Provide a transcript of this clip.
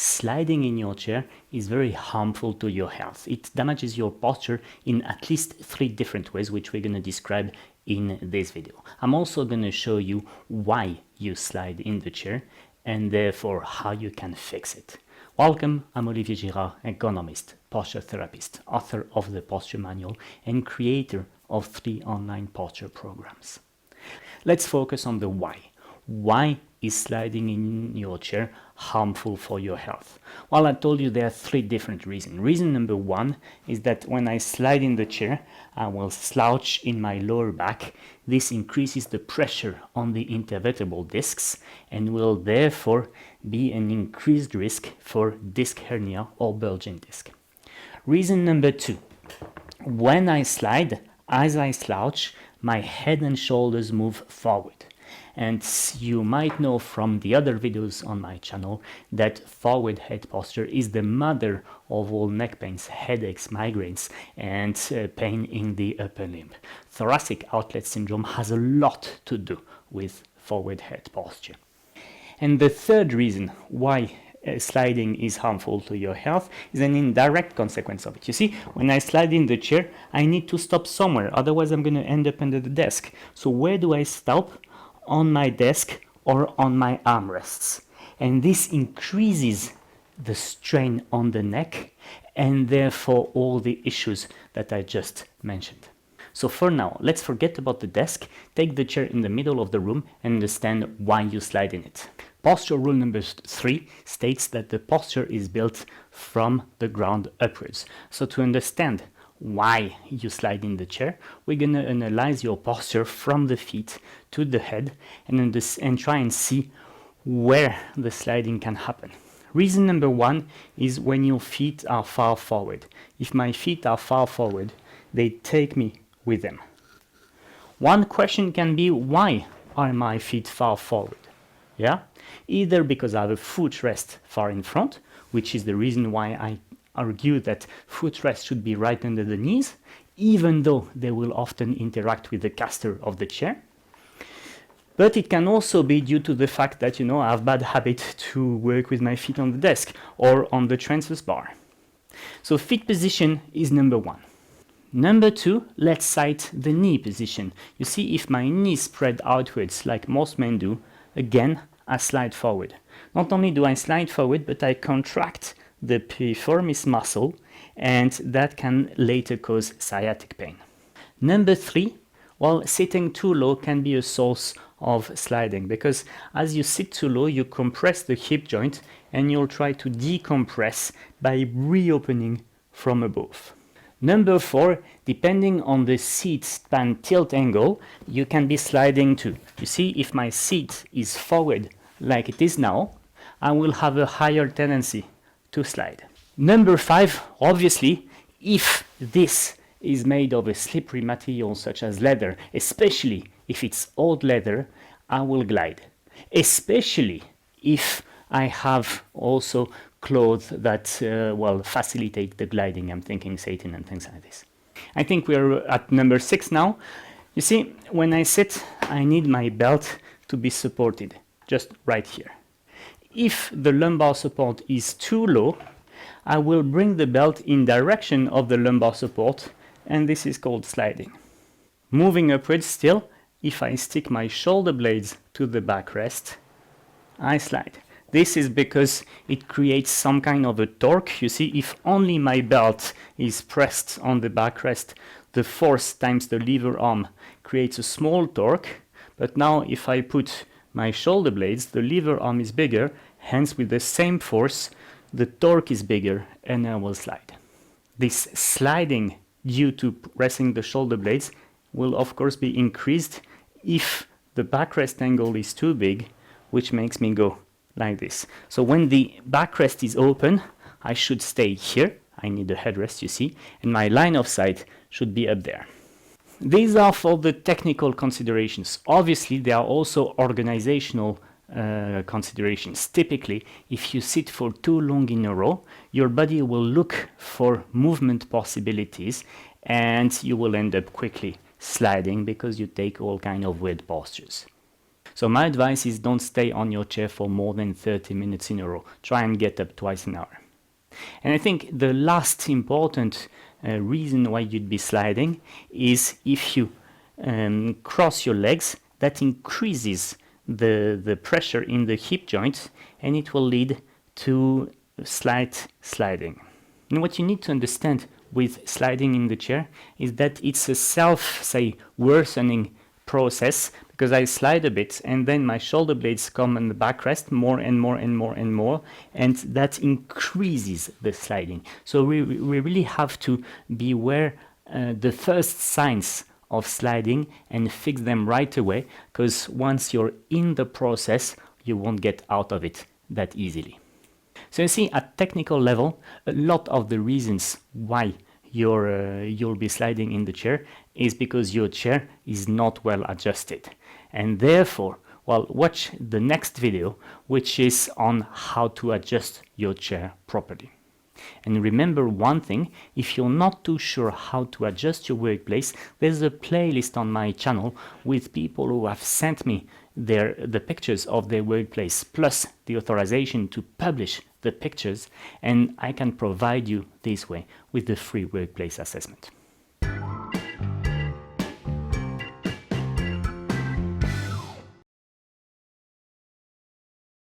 sliding in your chair is very harmful to your health. It damages your posture in at least 3 different ways, which we're going to describe in this video. I'm also going to show you why you slide in the chair and therefore how you can fix it. Welcome, I'm Olivier Girard, ergonomist, posture therapist, author of the Posture Manual and creator of 3 online posture programs. Let's focus on the why. Why is sliding in your chair harmful for your health? Well, I told you there are 3 different reasons. Reason number 1 is that when I slide in the chair, I will slouch in my lower back. This increases the pressure on the intervertebral discs and will therefore be an increased risk for disc hernia or bulging disc. Reason number 2, when I slide, as I slouch, my head and shoulders move forward. And you might know from the other videos on my channel that forward head posture is the mother of all neck pains, headaches, migraines, and pain in the upper limb. Thoracic outlet syndrome has a lot to do with forward head posture. And the third reason why sliding is harmful to your health is an indirect consequence of it. You see, when I slide in the chair, I need to stop somewhere, otherwise I'm going to end up under the desk. So where do I stop? On my desk or on my armrests. And this increases the strain on the neck and therefore all the issues that I just mentioned. So for now, let's forget about the desk, take the chair in the middle of the room and understand why you slide in it. Posture rule number 3 states that the posture is built from the ground upwards. So to understand why you slide in the chair, we're going to analyze your posture from the feet to the head and try and see where the sliding can happen. Reason number 1 is when your feet are far forward. If my feet are far forward, they take me with them. One question can be, why are my feet far forward? Yeah, either because I have a footrest far in front, which is the reason why I argue that footrest should be right under the knees, even though they will often interact with the caster of the chair. But it can also be due to the fact that, I have bad habit to work with my feet on the desk or on the transverse bar. So feet position is number 1. Number 2, let's cite the knee position. You see, if my knees spread outwards like most men do, again, I slide forward. Not only do I slide forward, but I contract the piriformis muscle, and that can later cause sciatic pain. Number 3, well, sitting too low can be a source of sliding because as you sit too low, you compress the hip joint and you'll try to decompress by reopening from above. Number 4, depending on the seat span tilt angle, you can be sliding too. You see, if my seat is forward like it is now, I will have a higher tendency to slide. Number 5, obviously, if this is made of a slippery material such as leather, especially if it's old leather, I will glide. Especially if I have also clothes that facilitate the gliding. I'm thinking satin and things like this. I think we're at number 6 now. You see, when I sit, I need my belt to be supported, just right here. If the lumbar support is too low, I will bring the belt in direction of the lumbar support, and this is called sliding. Moving upwards still, if I stick my shoulder blades to the backrest, I slide. This is because it creates some kind of a torque. You see, if only my belt is pressed on the backrest, the force times the lever arm creates a small torque. But now if I put my shoulder blades, the lever arm is bigger, hence with the same force, the torque is bigger and I will slide. This sliding due to pressing the shoulder blades will of course be increased if the backrest angle is too big, which makes me go like this. So when the backrest is open, I should stay here. I need a headrest, you see, and my line of sight should be up there. These are for the technical considerations. Obviously, there are also organizational considerations. Typically, if you sit for too long in a row, your body will look for movement possibilities and you will end up quickly sliding because you take all kind of weird postures. So my advice is don't stay on your chair for more than 30 minutes in a row. Try and get up twice an hour. And I think the last important reason why you'd be sliding is if you cross your legs, that increases the pressure in the hip joints, and it will lead to slight sliding. And what you need to understand with sliding in the chair is that it's a worsening process, because I slide a bit and then my shoulder blades come on the backrest more and more and more and more, and that increases the sliding. So we really have to be aware the first signs of sliding and fix them right away, because once you're in the process, you won't get out of it that easily. So you see, at technical level, a lot of the reasons why you'll be sliding in the chair is because your chair is not well adjusted. And therefore, well, watch the next video, which is on how to adjust your chair properly. And remember one thing, if you're not too sure how to adjust your workplace, there's a playlist on my channel with people who have sent me the pictures of their workplace plus the authorization to publish the pictures, and I can provide you this way with the free workplace assessment.